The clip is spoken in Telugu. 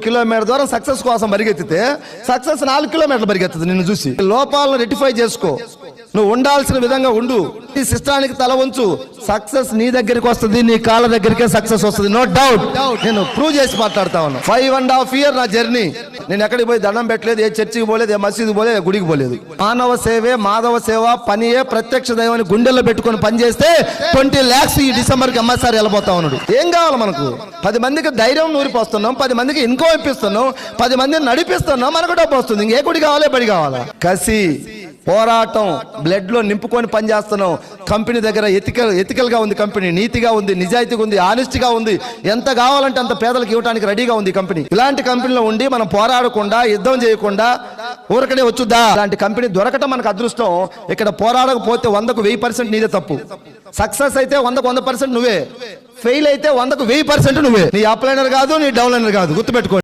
కిలోమీటర్ దూరం సక్సెస్ కోసం పరిగెత్తితే సక్సెస్ 4 కిలోమీటర్లు పరిగెత్తుంది నిన్ను చూసి. లోపాలను రెక్టిఫై చేసుకో, నువ్వు ఉండాల్సిన విధంగా ఉండు, ఈ సిస్టానికి తల వంచు, సక్సెస్ నీ దగ్గరికి వస్తుంది, నీ కాళ్ళ దగ్గరికే సక్సెస్ వస్తుంది. No doubt. నేను ప్రూవ్ చేసి మాట్లాడుతా ఉన్నా. 5.5 years నా జర్నీ. నేను ఎక్కడికి పోయి దండం పెట్టలేదు, ఏ చర్చికి పోలేదు, ఏ మసీదు పోలేదు, ఏ గుడికి పోలేదు. మానవ సేవే మాధవ సేవ, పనియే ప్రత్యక్ష దైవాన్ని గుండెల్లో పెట్టుకొని పనిచేస్తే 20 lakhs ఈ డిసెంబర్కి ఎంఎస్ఆర్ వెళ్ళిపోతా ఉన్నాడు. ఏం కావాలి మనకు? 10 మందికి ధైర్యం నూరిపోస్తున్నాం, 10 మందికి ఇన్కమ్ ఇప్పిస్తున్నాం, 10 మందిని నడిపిస్తున్నాం, మనకు డబ్బు వస్తుంది. ఇంకే గుడి కావాలి, బడి కావాలా? కసి, పోరాటం బ్లడ్ లో నింపుకొని పనిచేస్తున్నాం. కంపెనీ దగ్గర ఎథికల్ గా ఉంది, కంపెనీ నీతిగా ఉంది, నిజాయితీగా ఉంది, ఆనెస్ట్గా ఉంది. ఎంత కావాలంటే అంత పేదలకు ఇవ్వడానికి రెడీగా ఉంది కంపెనీ. ఇలాంటి కంపెనీలో ఉండి మనం పోరాడకుండా, యుద్ధం చేయకుండా ఊరకనే వచ్చుద్దా? ఇలాంటి కంపెనీ దొరకటం మనకు అదృష్టం. ఇక్కడ పోరాడకపోతే 100కు 1000% నీదే తప్పు. సక్సెస్ అయితే 100కు 100% నువ్వే, ఫెయిల్ అయితే 100కు 1000% నువ్వే. నీ అప్లైనర్ కాదు, నీ డౌన్లైనర్ కాదు, గుర్తుపెట్టుకో.